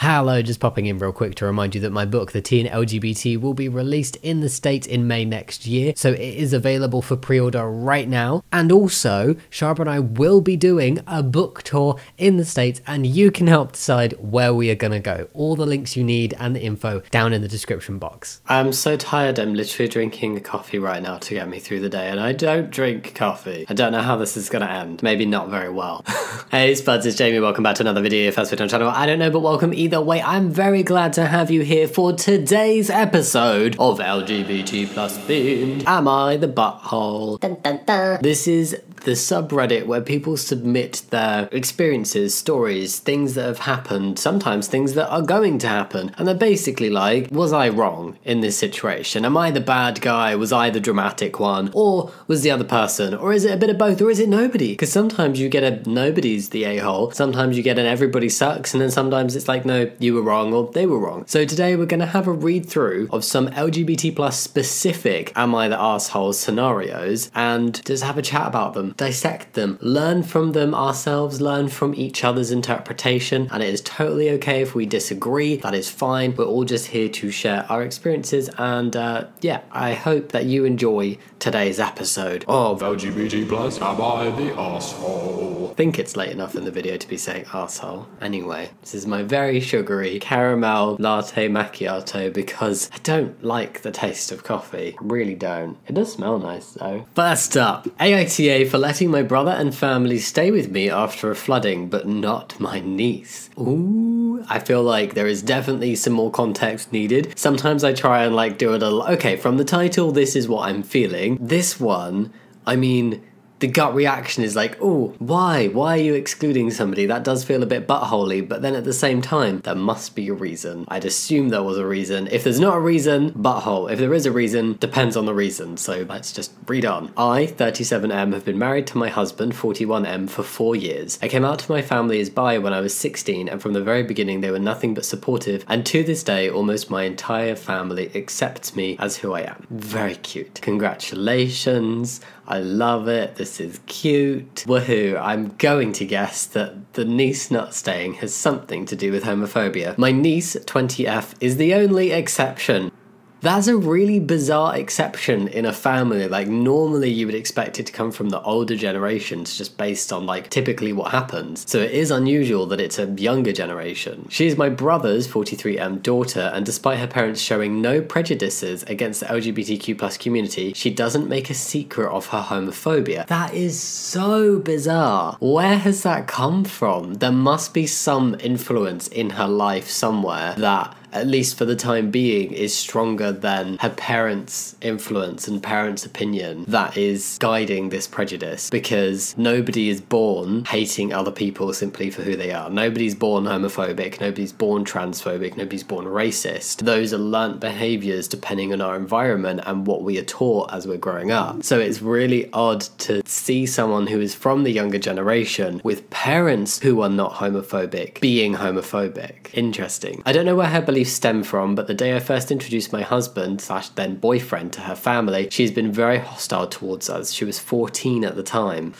Hello, just popping in real quick to remind you that my book, The Teen LGBT, will be released in the States in May next year, so it is available for pre-order right now. And also, Sharp and I will be doing a book tour in the States, and you can help decide where we are gonna go. All the links you need and the info down in the description box. I'm so tired, I'm literally drinking coffee right now to get me through the day, and I don't drink coffee. I don't know how this is gonna end. Maybe not very well. Hey Spuds, it's Jamie, welcome back to another video. First video on the channel, I don't know, but welcome either way. I'm very glad to have you here for today's episode of LGBT plus themed Am I the Butthole? Dun, dun, dun. This is the subreddit where people submit their experiences, stories, things that have happened, sometimes things that are going to happen. And they're basically like, was I wrong in this situation? Am I the bad guy? Was I the dramatic one? Or was the other person? Or is it a bit of both? Or is it nobody? Because sometimes you get a nobody's the a-hole, sometimes you get an everybody sucks, and then sometimes it's like, no, you were wrong or they were wrong. So today we're going to have a read through of some LGBT plus specific Am I the Arsehole scenarios and just have a chat about them, dissect them, learn from them ourselves, learn from each other's interpretation, and it is totally okay if we disagree, that is fine. We're all just here to share our experiences, and yeah, I hope that you enjoy today's episode of LGBT plus Am I the Arsehole? I think it's late enough in the video to be saying arsehole. Anyway, this is my very sugary caramel latte macchiato because I don't like the taste of coffee. I really don't. It does smell nice though. First up, AITA for letting my brother and family stay with me after a flooding, but not my niece. Ooh, I feel like there is definitely some more context needed. Sometimes I try and like do it a little, okay, from the title, this is what I'm feeling. This one, I mean, the gut reaction is like, oh, why? Why are you excluding somebody? That does feel a bit buttholey, but then at the same time, there must be a reason. I'd assume there was a reason. If there's not a reason, butthole. If there is a reason, depends on the reason. So let's just read on. I, 37M, have been married to my husband, 41M, for 4 years. I came out to my family as bi when I was 16, and from the very beginning they were nothing but supportive, and to this day, almost my entire family accepts me as who I am. Very cute. Congratulations. I love it. This is cute. Woohoo. I'm going to guess that the niece not staying has something to do with homophobia. My niece, 20F, is the only exception. That's a really bizarre exception in a family. Like, normally you would expect it to come from the older generations just based on like typically what happens. So it is unusual that it's a younger generation. She's my brother's 43M daughter, and despite her parents showing no prejudices against the LGBTQ plus community, she doesn't make a secret of her homophobia. That is so bizarre. Where has that come from? There must be some influence in her life somewhere that, at least for the time being, is stronger than her parents' influence and parents' opinion that is guiding this prejudice, because nobody is born hating other people simply for who they are. Nobody's born homophobic, nobody's born transphobic, nobody's born racist. Those are learnt behaviours depending on our environment and what we are taught as we're growing up. So it's really odd to see someone who is from the younger generation with parents who are not homophobic being homophobic. Interesting. I don't know where her beliefs stem from, but the day I first introduced my husband / then boyfriend to her family, she's been very hostile towards us. She was 14 at the time.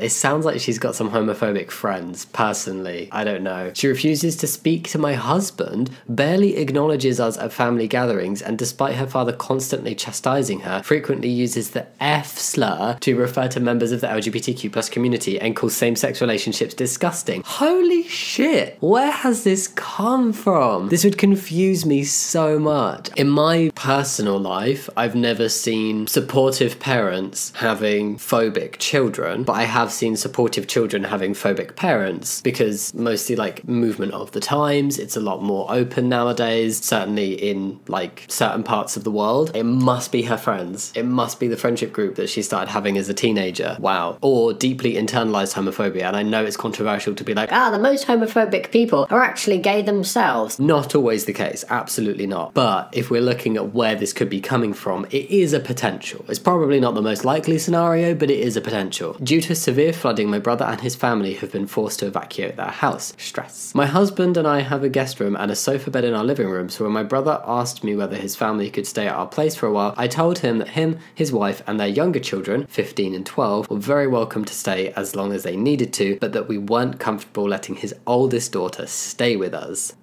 It sounds like she's got some homophobic friends, personally. I don't know. She refuses to speak to my husband, barely acknowledges us at family gatherings, and despite her father constantly chastising her, frequently uses the F slur to refer to members of the LGBTQ plus community and calls same-sex relationships disgusting. Holy shit! Where has this come from? This would confuse me so much. In my personal life, I've never seen supportive parents having phobic children, but I have seen supportive children having phobic parents, because mostly like movement of the times, it's a lot more open nowadays, certainly in like certain parts of the world. It must be her friends. It must be the friendship group that she started having as a teenager. Wow. Or deeply internalized homophobia. And I know it's controversial to be like, the most homophobic people are actually gay themselves. Not always the case. Absolutely not. But if we're looking at where this could be coming from, it is a potential. It's probably not the most likely scenario, but it is a potential. Due to severe flooding, my brother and his family have been forced to evacuate their house. Stress. My husband and I have a guest room and a sofa bed in our living room, so when my brother asked me whether his family could stay at our place for a while, I told him that him, his wife, and their younger children, 15 and 12, were very welcome to stay as long as they needed to, but that we weren't comfortable letting his oldest daughter stay with us.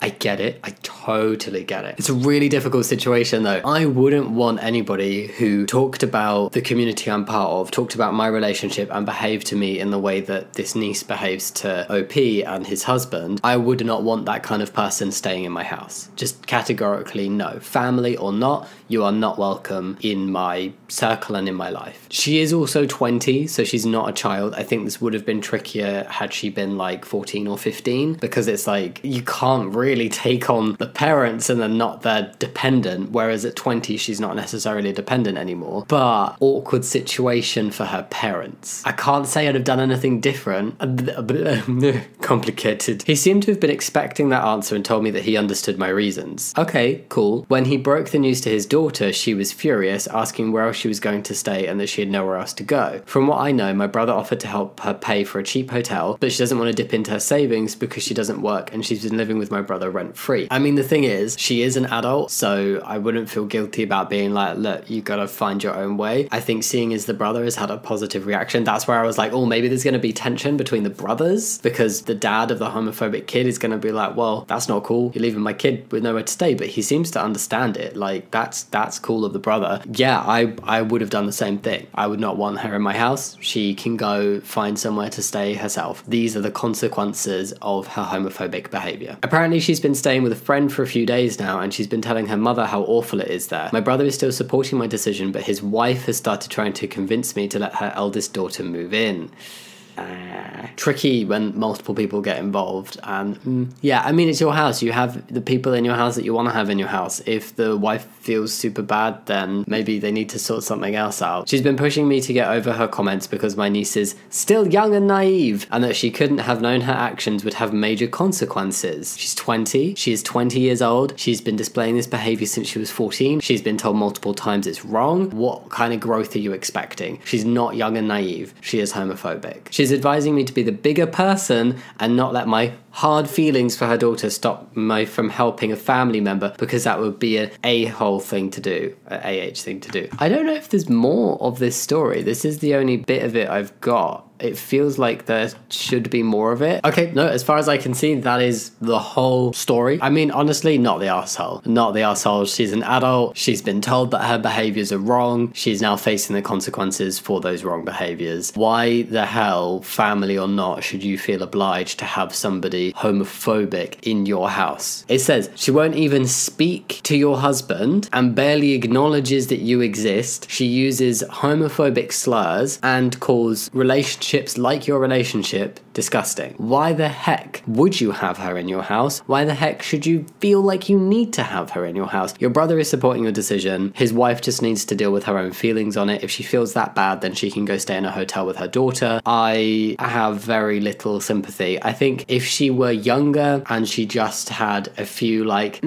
I get it. I totally get it. It's a really difficult situation though. I wouldn't want anybody who talked about the community I'm part of, talked about my relationship and behaved to me in the way that this niece behaves to OP and his husband. I would not want that kind of person staying in my house. Just categorically no. Family or not, you are not welcome in my circle and in my life. She is also 20, so she's not a child. I think this would have been trickier had she been like 14 or 15, because it's like you can't really take on the parents and they're not their dependent, whereas at 20 she's not necessarily dependent anymore. But awkward situation for her parents. I can't say I'd have done anything different. Complicated. He seemed to have been expecting that answer and told me that he understood my reasons. Okay, cool. When he broke the news to his daughter, she was furious, asking where else she was going to stay and that she had nowhere else to go. From what I know, my brother offered to help her pay for a cheap hotel, but she doesn't want to dip into her savings because she doesn't work and she's been living with my brother rent-free. I mean, the thing is, she is an adult, so I wouldn't feel guilty about being like, look, you gotta find your own way. I think seeing as the brother has had a positive reaction, that's where I was like, oh, maybe there's gonna be tension between the brothers, because the dad of the homophobic kid is gonna be like, well, that's not cool, you're leaving my kid with nowhere to stay, but he seems to understand it. Like, that's cool of the brother. Yeah, I would have done the same thing. I would not want her in my house. She can go find somewhere to stay herself. These are the consequences of her homophobic behavior. Apparently she's been staying with a friend for a few days now and she's been telling her mother how awful it is there. My brother is still supporting my decision, but his wife has started trying to convince me to let her eldest daughter move in. Tricky when multiple people get involved. And yeah, I mean, it's your house. You have the people in your house that you want to have in your house. If the wife feels super bad, then maybe they need to sort something else out. She's been pushing me to get over her comments because my niece is still young and naive, and that she couldn't have known her actions would have major consequences. She's 20. She is 20 years old. She's been displaying this behavior since she was 14. She's been told multiple times it's wrong. What kind of growth are you expecting? She's not young and naive. She is homophobic. She's advising me to be the bigger person and not let my hard feelings for her daughter stop me from helping a family member, because that would be an a-hole thing to do, an AH thing to do. I don't know if there's more of this story. This is the only bit of it I've got. It feels like there should be more of it. Okay, no, as far as I can see, that is the whole story. I mean, honestly, not the arsehole. Not the arsehole. She's an adult. She's been told that her behaviors are wrong. She's now facing the consequences for those wrong behaviors. Why the hell, family or not, should you feel obliged to have somebody homophobic in your house? It says she won't even speak to your husband and barely acknowledges that you exist. She uses homophobic slurs and calls relationships like your relationship disgusting. Why the heck would you have her in your house? Why the heck should you feel like you need to have her in your house? Your brother is supporting your decision. His wife just needs to deal with her own feelings on it. If she feels that bad, then she can go stay in a hotel with her daughter. I have very little sympathy. I think if she were younger and she just had a few like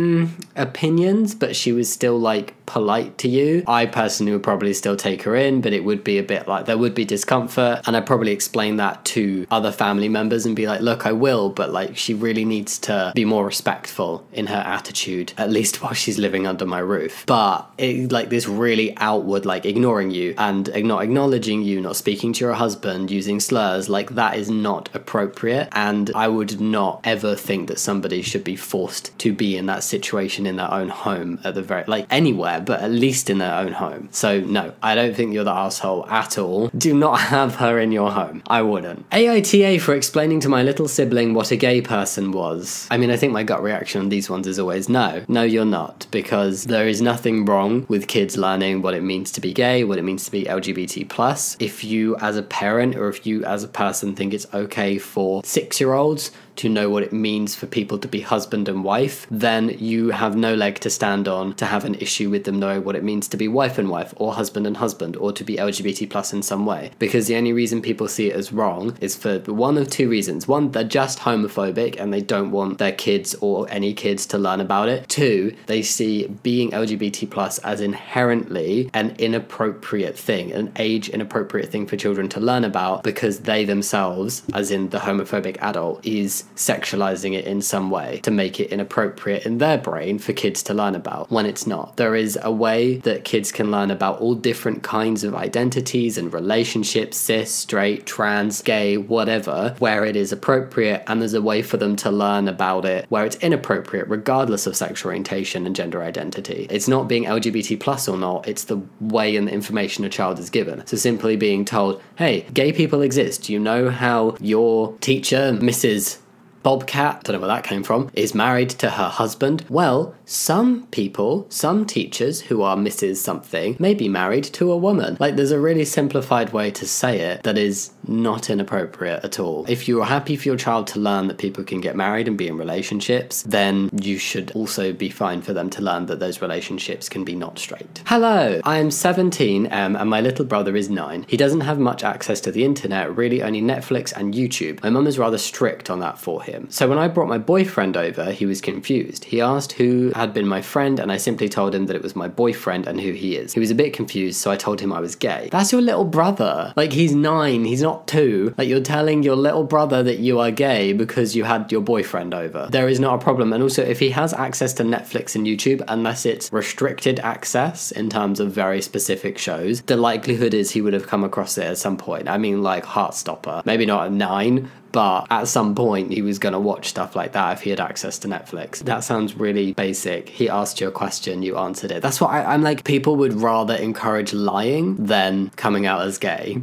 opinions, but she was still like polite to you, I personally would probably still take her in, but it would be a bit like there would be discomfort, and I'd probably explain that to other family members and be like, look, I will, but like she really needs to be more respectful in her attitude, at least while she's living under my roof. But it, like this really outward, like ignoring you and not acknowledging you, not speaking to your husband, using slurs, like that is not appropriate, and I would not ever think that somebody should be forced to be in that situation in their own home, at the very, like anywhere, but at least in their own home. So no, I don't think you're the asshole at all. Do not have her in your home. I wouldn't. AITA for explaining to my little sibling what a gay person was. I mean, I think my gut reaction on these ones is always no. No, you're not, because there is nothing wrong with kids learning what it means to be gay, what it means to be LGBT+. If you as a parent or if you as a person think it's okay for 6-year-olds to know what it means for people to be husband and wife, then you have no leg to stand on to have an issue with them knowing what it means to be wife and wife, or husband and husband, or to be LGBT+ in some way. Because the only reason people see it as wrong is for one of two reasons. One, they're just homophobic and they don't want their kids or any kids to learn about it. Two, they see being LGBT+ as inherently an inappropriate thing, an age inappropriate thing for children to learn about, because they themselves, as in the homophobic adult, is is sexualizing it in some way to make it inappropriate in their brain for kids to learn about, when it's not. There is a way that kids can learn about all different kinds of identities and relationships, cis, straight, trans, gay, whatever, where it is appropriate, and there's a way for them to learn about it where it's inappropriate, regardless of sexual orientation and gender identity. It's not being LGBT plus or not, it's the way and the information a child is given. So simply being told, hey, gay people exist. You know how your teacher, Mrs. Bobcat, don't know where that came from, is married to her husband? Well, some people, some teachers who are Mrs. something may be married to a woman. Like, there's a really simplified way to say it that is not inappropriate at all. If you're happy for your child to learn that people can get married and be in relationships, then you should also be fine for them to learn that those relationships can be not straight. Hello, I am 17 and my little brother is 9. He doesn't have much access to the internet, really only Netflix and YouTube. My mum is rather strict on that for him. So when I brought my boyfriend over, he was confused. He asked who had been my friend, and I simply told him that it was my boyfriend and who he is. He was a bit confused, so I told him I was gay. That's your little brother. Like, he's 9, he's not 2. Like, you're telling your little brother that you are gay because you had your boyfriend over. There is not a problem. And also, if he has access to Netflix and YouTube, unless it's restricted access in terms of very specific shows, the likelihood is he would have come across it at some point. I mean, like Heartstopper. Maybe not at 9, but at some point he was going to watch stuff like that if he had access to Netflix. That sounds really basic. He asked you a question, you answered it. That's what I'm like, people would rather encourage lying than coming out as gay.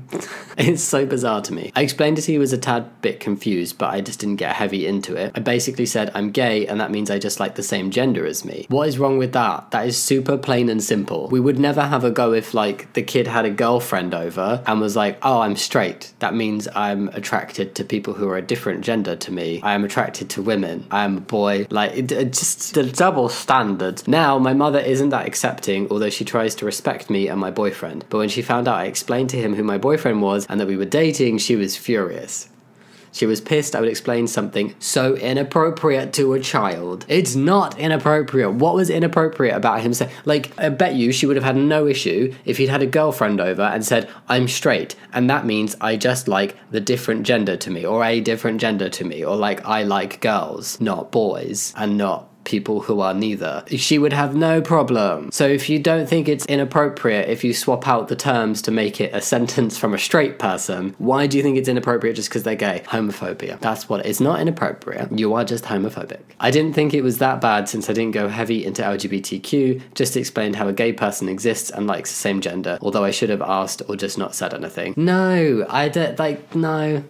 It's so bizarre to me. I explained it, he was a tad bit confused, but I just didn't get heavy into it. I basically said, I'm gay, and that means I just like the same gender as me. What is wrong with that? That is super plain and simple. We would never have a go if, like, the kid had a girlfriend over and was like, oh, I'm straight. That means I'm attracted to people who are a different gender to me. I am attracted to women. I am a boy. Like, it just the double standard. Now, my mother isn't that accepting, although she tries to respect me and my boyfriend. But when she found out I explained to him who my boyfriend was and that we were dating, she was furious. She was pissed I would explain something so inappropriate to a child. It's not inappropriate. What was inappropriate about him saying? Like, I bet you she would have had no issue if he'd had a girlfriend over and said, I'm straight, and that means I just like the different gender to me, or a different gender to me, or like I like girls, not boys, and not people who are neither. She would have no problem. So if you don't think it's inappropriate if you swap out the terms to make it a sentence from a straight person, why do you think it's inappropriate just because they're gay? Homophobia. That's what it's not inappropriate. You are just homophobic. I didn't think it was that bad since I didn't go heavy into LGBTQ, just explained how a gay person exists and likes the same gender, although I should have asked or just not said anything. No, I don't, like, no,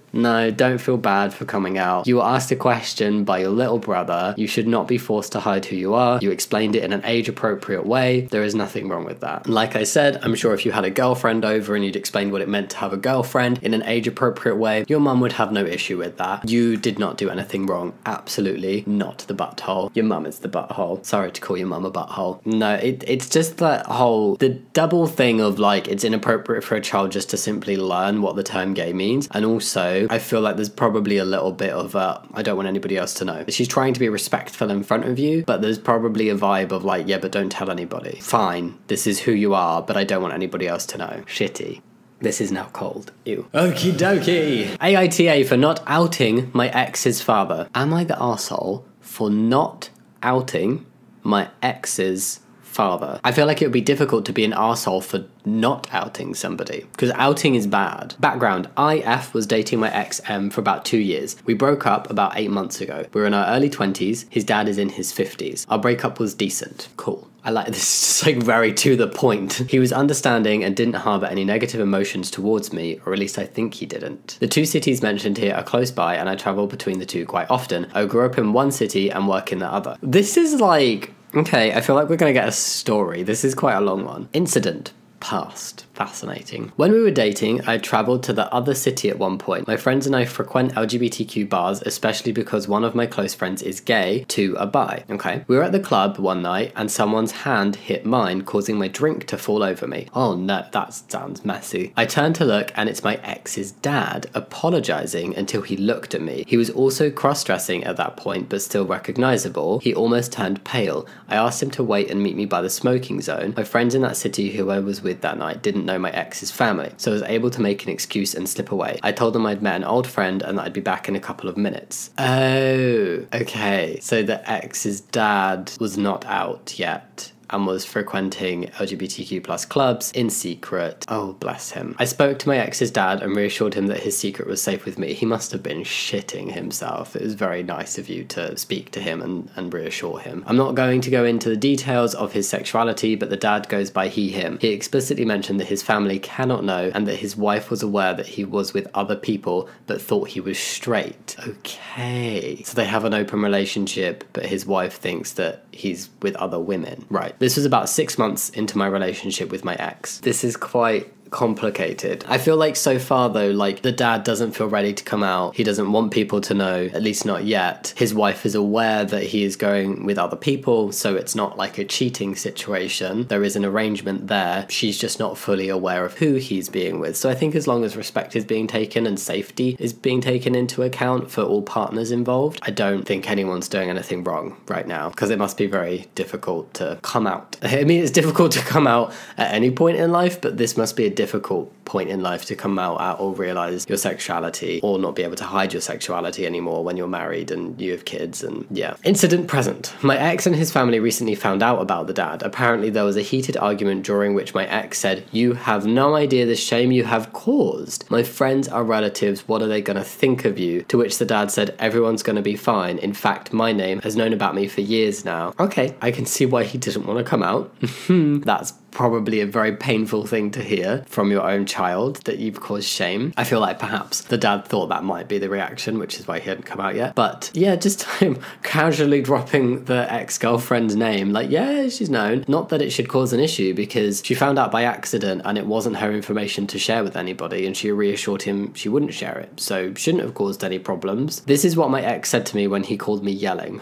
don't feel bad for coming out. You were asked a question by your little brother. You should not be forced to hide who you are. You explained it in an age-appropriate way. There is nothing wrong with that. Like I said, I'm sure if you had a girlfriend over and you'd explained what it meant to have a girlfriend in an age-appropriate way, your mum would have no issue with that. You did not do anything wrong. Absolutely not the butthole. Your mum is the butthole. Sorry to call your mum a butthole. No, it's just that whole, the double thing of like, it's inappropriate for a child just to simply learn what the term gay means. And also, I feel like there's probably a little bit of I don't want anybody else to know. She's trying to be respectful in front of you, but there's probably a vibe of like, yeah, but don't tell anybody. Fine, this is who you are, but I don't want anybody else to know. Shitty. This is now cold. Ew. Okie dokie. AITA for not outing my ex's father. Am I the arsehole for not outing my ex's father? I feel like it would be difficult to be an arsehole for not outing somebody, because outing is bad. Background: IF was dating my ex M for about 2 years. We broke up about 8 months ago. We were in our early 20s. His dad is in his 50s. Our breakup was decent. Cool. I like this, is just like very to the point. He was understanding and didn't harbour any negative emotions towards me, or at least I think he didn't. The 2 cities mentioned here are close by and I travel between the 2 quite often. I grew up in one city and work in the other. This is like, okay, I feel like we're gonna get a story. This is quite a long one. Incident. Past. Fascinating. When we were dating, I travelled to the other city at one point. My friends and I frequent LGBTQ bars, especially because one of my close friends is gay, 2 are bi. Okay. We were at the club one night and someone's hand hit mine, causing my drink to fall over me. Oh no, that sounds messy. I turned to look and it's my ex's dad, apologising until he looked at me. He was also cross-dressing at that point, but still recognisable. He almost turned pale. I asked him to wait and meet me by the smoking zone. My friends in that city who I was with that night didn't know my ex's family, so I was able to make an excuse and slip away. I told them I'd met an old friend and that I'd be back in a couple of minutes. Oh, okay. So the ex's dad was not out yet and was frequenting LGBTQ plus clubs in secret. Oh, bless him. I spoke to my ex's dad and reassured him that his secret was safe with me. He must have been shitting himself. It was very nice of you to speak to him and reassure him. I'm not going to go into the details of his sexuality, but the dad goes by he, him. He explicitly mentioned that his family cannot know and that his wife was aware that he was with other people but thought he was straight. Okay. So they have an open relationship, but his wife thinks that he's with other women. Right. This was about 6 months into my relationship with my ex. This is quite complicated. I feel like so far though, like the dad doesn't feel ready to come out. He doesn't want people to know, at least not yet. His wife is aware that he is going with other people, so it's not like a cheating situation. There is an arrangement there. She's just not fully aware of who he's being with. So I think as long as respect is being taken and safety is being taken into account for all partners involved, I don't think anyone's doing anything wrong right now, because it must be very difficult to come out. I mean, it's difficult to come out at any point in life, but this must be a difficult point in life to come out at or realize your sexuality, or not be able to hide your sexuality anymore when you're married and you have kids. And yeah. Incident present. My ex and his family recently found out about the dad. Apparently there was a heated argument during which my ex said, "You have no idea the shame you have caused. My friends are relatives, what are they gonna think of you?" To which the dad said, "Everyone's gonna be fine. In fact, my name has known about me for years now." Okay, I can see why he didn't want to come out. That's probably a very painful thing to hear from your own child, that you've caused shame. I feel like perhaps the dad thought that might be the reaction, which is why he hadn't come out yet. But yeah, just him casually dropping the ex-girlfriend's name, like, yeah, she's known. Not that it should cause an issue, because she found out by accident and it wasn't her information to share with anybody, and she reassured him she wouldn't share it, so shouldn't have caused any problems. This is what my ex said to me when he called me yelling.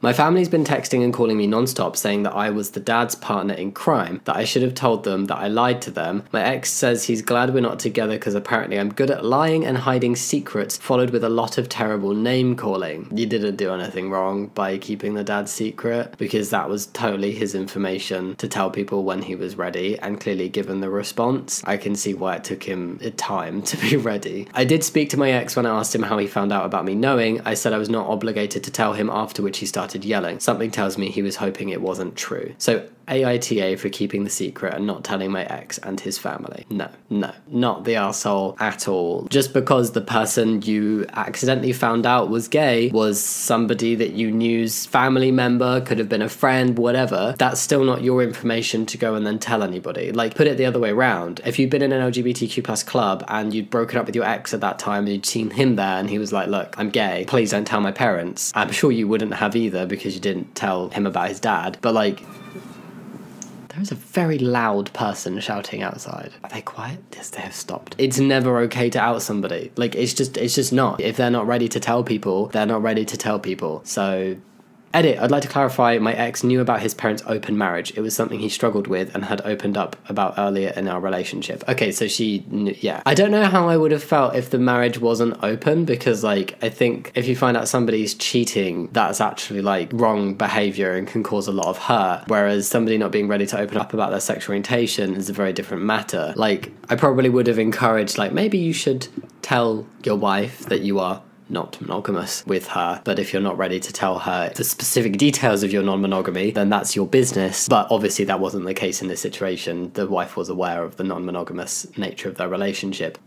My family's been texting and calling me non-stop saying that I was the dad's partner in crime, that I should have told them, that I lied to them. My ex says he's glad we're not together because apparently I'm good at lying and hiding secrets, followed with a lot of terrible name calling. You didn't do anything wrong by keeping the dad's secret, because that was totally his information to tell people when he was ready, and clearly given the response, I can see why it took him time to be ready. I did speak to my ex when I asked him how he found out about me knowing. I said I was not obligated to tell him, after which he started yelling. Something tells me he was hoping it wasn't true. So AITA for keeping the secret and not telling my ex and his family. No, not the arsehole at all. Just because the person you accidentally found out was gay was somebody that you knew's family member, could have been a friend, whatever, that's still not your information to go and then tell anybody. Like, put it the other way around. If you'd been in an LGBTQ plus club and you'd broken up with your ex at that time and you'd seen him there and he was like, "Look, I'm gay, please don't tell my parents," I'm sure you wouldn't have either, because you didn't tell him about his dad. But like, there's a very loud person shouting outside. Are they quiet? Yes, they have stopped. It's never okay to out somebody. Like, it's just not. If they're not ready to tell people, they're not ready to tell people. So Edit, I'd like to clarify, my ex knew about his parents' open marriage. It was something he struggled with and had opened up about earlier in our relationship. Okay, so she knew, yeah. I don't know how I would have felt if the marriage wasn't open, because, like, I think if you find out somebody's cheating, that's actually, like, wrong behaviour and can cause a lot of hurt. Whereas somebody not being ready to open up about their sexual orientation is a very different matter. Like, I probably would have encouraged, like, maybe you should tell your wife that you are not monogamous with her, but if you're not ready to tell her the specific details of your non-monogamy, then that's your business. But obviously that wasn't the case in this situation. The wife was aware of the non-monogamous nature of their relationship.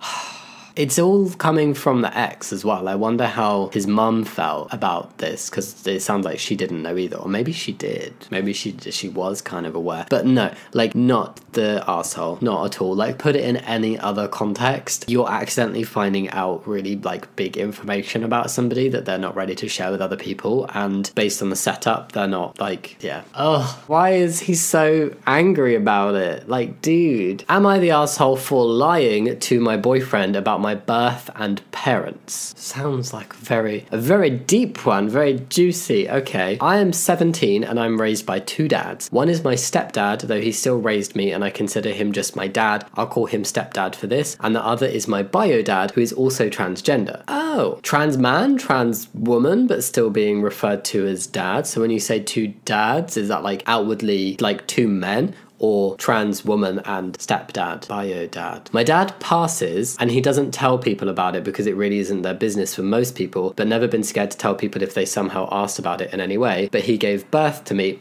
It's all coming from the ex as well. I wonder how his mum felt about this, because it sounds like she didn't know either. Or maybe she did. Maybe she was kind of aware. But no, like, not the arsehole. Not at all. Like, put it in any other context. You're accidentally finding out really, like, big information about somebody that they're not ready to share with other people. And based on the setup, they're not, like, yeah. Ugh, why is he so angry about it? Like, dude, am I the arsehole for lying to my boyfriend about my birth and parents? Sounds like a very deep one, very juicy. Okay. I am 17 and I'm raised by two dads. One is my stepdad, though he still raised me and I consider him just my dad. I'll call him stepdad for this. And the other is my bio dad, who is also transgender. Oh, trans man, trans woman, but still being referred to as dad. So when you say two dads, is that like outwardly like two men? or trans woman and stepdad, bio dad. My dad passes and he doesn't tell people about it because it really isn't their business for most people, but never been scared to tell people if they somehow asked about it in any way. But he gave birth to me.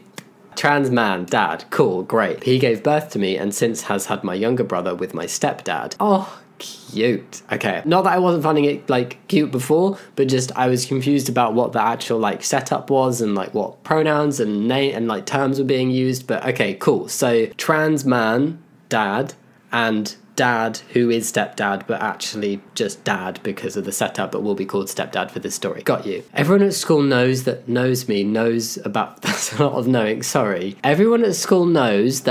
Trans man, dad, cool, great. He gave birth to me and since has had my younger brother with my stepdad. Oh, cute. Okay, not that I wasn't finding it like cute before, but just I was confused about what the actual like setup was and like what pronouns and name and like terms were being used. But okay, cool. So trans man, dad, and dad who is stepdad but actually just dad because of the setup, but will be called stepdad for this story. Got you. Everyone at school knows about that's a lot of knowing, sorry. Everyone at school knows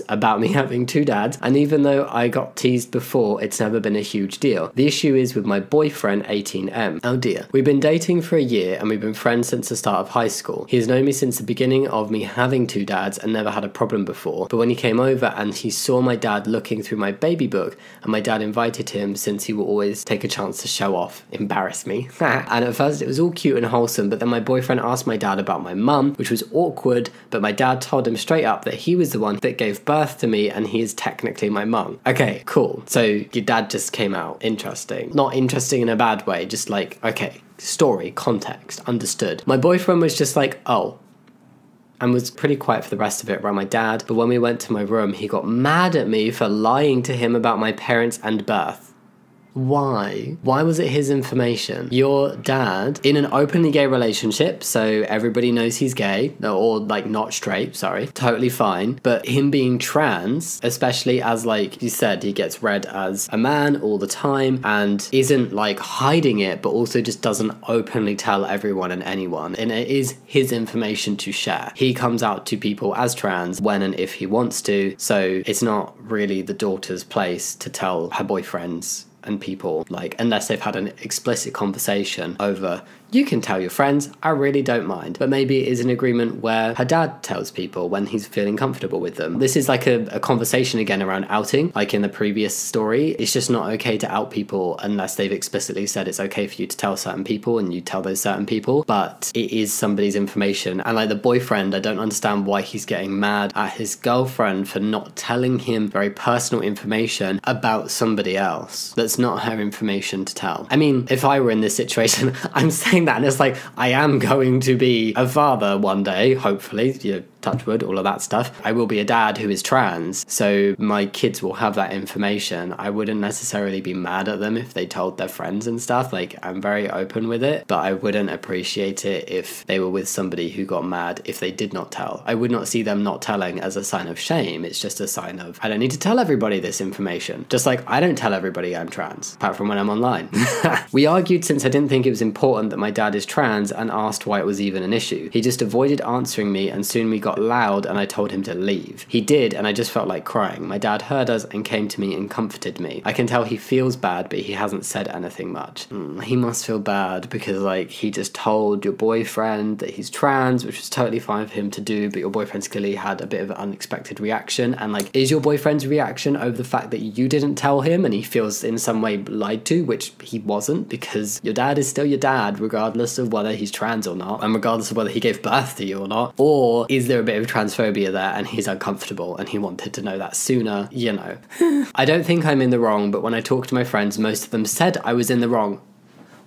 about me having two dads, and even though I got teased before, it's never been a huge deal. The issue is with my boyfriend 18M. Oh dear. We've been dating for a year and we've been friends since the start of high school. He's known me since the beginning of me having two dads and never had a problem before, but when he came over and he saw my dad looking through my baby book, and my dad invited him since he will always take a chance to show off, embarrass me. And at first it was all cute and wholesome, but then my boyfriend asked my dad about my mum, which was awkward, but my dad told him straight up that he was the one that gave birth to me and he is technically my mum. Okay, cool. So your dad just came out. Interesting. Not interesting in a bad way, just like, okay, story, context, understood. My boyfriend was just like, oh, and was pretty quiet for the rest of it around my dad, but when we went to my room, he got mad at me for lying to him about my parents and birth. Why? Why was it his information? Your dad, in an openly gay relationship, so everybody knows he's gay, or like not straight, sorry, totally fine, but him being trans, especially as like you said, he gets read as a man all the time and isn't like hiding it, but also just doesn't openly tell everyone and anyone, and it is his information to share. He comes out to people as trans when and if he wants to, so it's not really the daughter's place to tell her boyfriends and people, like, unless they've had an explicit conversation over, you can tell your friends, I really don't mind. But maybe it is an agreement where her dad tells people when he's feeling comfortable with them. This is like a conversation again around outing, like in the previous story. It's just not okay to out people unless they've explicitly said it's okay for you to tell certain people and you tell those certain people, but it is somebody's information. And like the boyfriend, I don't understand why he's getting mad at his girlfriend for not telling him very personal information about somebody else that's not her information to tell. I mean, if I were in this situation, I'm saying that and it's like, I am going to be a father one day, hopefully, you know, touch wood, all of that stuff. I will be a dad who is trans, so my kids will have that information. I wouldn't necessarily be mad at them if they told their friends and stuff. Like, I'm very open with it, but I wouldn't appreciate it if they were with somebody who got mad if they did not tell. I would not see them not telling as a sign of shame. It's just a sign of, I don't need to tell everybody this information. Just like I don't tell everybody I'm trans, apart from when I'm online. We argued since I didn't think it was important that my dad is trans and asked why it was even an issue. He just avoided answering me and soon we got loud and I told him to leave. He did and I just felt like crying. My dad heard us and came to me and comforted me. I can tell he feels bad, but he hasn't said anything much. He must feel bad because like he just told your boyfriend that he's trans, which was totally fine for him to do, but your boyfriend's clearly had a bit of an unexpected reaction. And like, is your boyfriend's reaction over the fact that you didn't tell him and he feels in some way lied to, which he wasn't, because your dad is still your dad regardless of whether he's trans or not, and regardless of whether he gave birth to you or not? Or is there a bit of transphobia there and he's uncomfortable and he wanted to know that sooner, you know? I don't think I'm in the wrong, but when I talked to my friends, most of them said I was in the wrong.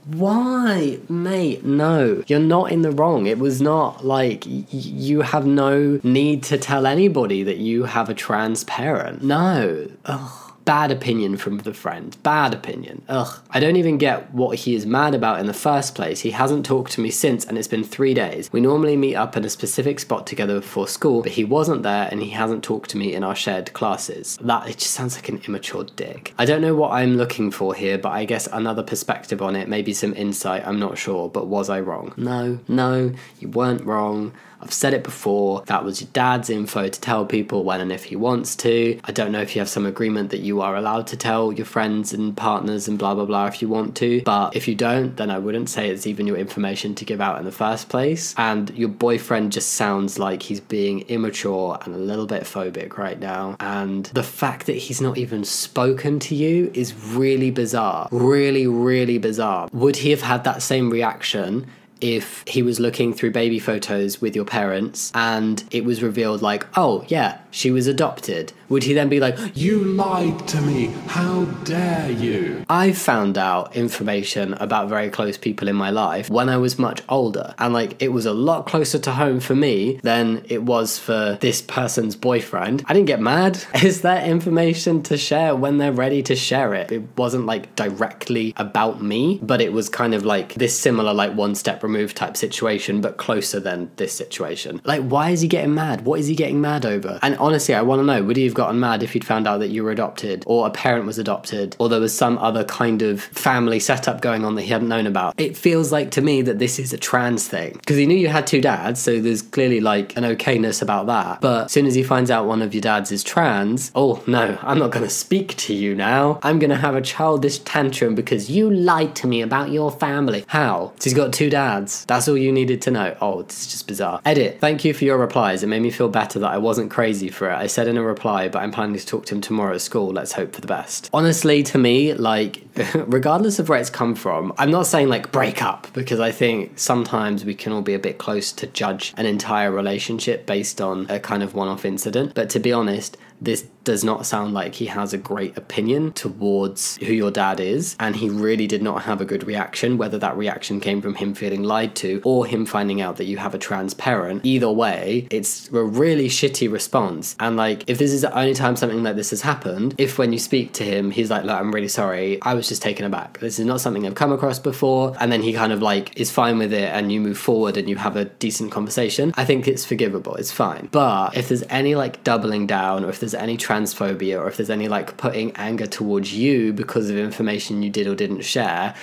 Why? Mate, no. You're not in the wrong. It was not like you have no need to tell anybody that you have a trans parent. No. Ugh. Bad opinion from the friend. Bad opinion. Ugh. I don't even get what he is mad about in the first place. He hasn't talked to me since and it's been 3 days. We normally meet up in a specific spot together before school, but he wasn't there and he hasn't talked to me in our shared classes. It just sounds like an immature dick. I don't know what I'm looking for here, but I guess another perspective on it, maybe some insight, I'm not sure, but was I wrong? No, you weren't wrong. I've said it before, that was your dad's info to tell people when and if he wants to. I don't know if you have some agreement that you are allowed to tell your friends and partners and blah blah blah if you want to, but if you don't, then I wouldn't say it's even your information to give out in the first place. And your boyfriend just sounds like he's being immature and a little bit phobic right now, and the fact that he's not even spoken to you is really bizarre. Really, really bizarre. Would he have had that same reaction if he was looking through baby photos with your parents and it was revealed like, oh yeah, she was adopted, would he then be like, You lied to me, how dare you? I've found out information about very close people in my life when I was much older, and like it was a lot closer to home for me than it was for this person's boyfriend. I didn't get mad. Is there information to share when they're ready to share it? It wasn't like directly about me, but it was kind of like this similar like one step removed type situation, but closer than this situation. Like, why is he getting mad? What is he getting mad over? And honestly, I want to know, would he have gotten mad if he'd found out that you were adopted, or a parent was adopted, or there was some other kind of family setup going on that he hadn't known about? It feels like to me that this is a trans thing, because he knew you had two dads, so there's clearly like an okayness about that. But as soon as he finds out one of your dads is trans, oh no, I'm not going to speak to you now. I'm going to have a childish tantrum because you lied to me about your family. How? So he's got two dads. That's all you needed to know. Oh, it's just bizarre. Edit. Thank you for your replies. It made me feel better that I wasn't crazy for it. I said in a reply, but I'm planning to talk to him tomorrow at school. Let's hope for the best. Honestly, to me, like, regardless of where it's come from, I'm not saying like break up, because I think sometimes we can all be a bit close to judge an entire relationship based on a kind of one-off incident. But to be honest, this does not sound like he has a great opinion towards who your dad is, and he really did not have a good reaction, whether that reaction came from him feeling lied to or him finding out that you have a trans parent. Either way, it's a really shitty response. And like, if this is the only time something like this has happened, if when you speak to him he's like, look, I'm really sorry, I was just taken aback, this is not something I've come across before, and then he kind of like is fine with it and you move forward and you have a decent conversation, I think it's forgivable, it's fine. But if there's any like doubling down, or if there's any transphobia, or if there's any like putting anger towards you because of information you did or didn't share,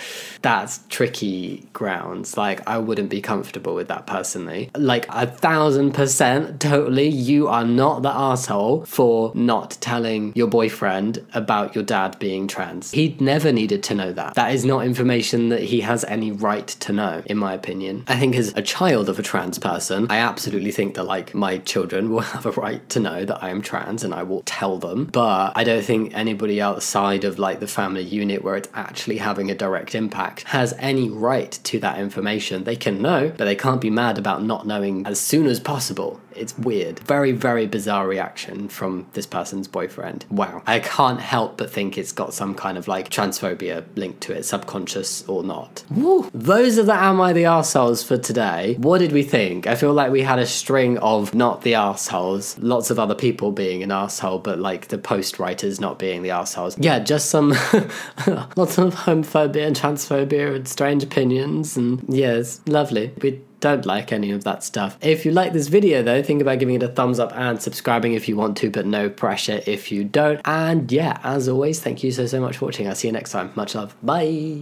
that's tricky grounds. Like, I wouldn't be comfortable with that personally. Like 1000% totally, you are not the asshole for not telling your boyfriend about your dad being trans. He never needed to know that. That is not information that he has any right to know, in my opinion. I think as a child of a trans person, I absolutely think that like my children will have a right to know that I am trans, and I will tell them. But I don't think anybody outside of like the family unit where it's actually having a direct impact has any right to that information. They can know, but they can't be mad about not knowing as soon as possible. It's weird. Very, very bizarre reaction from this person's boyfriend. Wow. I can't help but think it's got some kind of like transphobia linked to it, subconscious or not. Woo! Those are the Am I the Arseholes for today. What did we think? I feel like we had a string of not the arseholes, lots of other people being an arsehole, but like the post writers not being the arseholes. Yeah, just some lots of homophobia and transphobia and strange opinions, and yeah, it's lovely. We don't like any of that stuff. If you like this video though, think about giving it a thumbs up and subscribing if you want to, but no pressure if you don't. And yeah, as always, thank you so much for watching. I'll see you next time. Much love. Bye.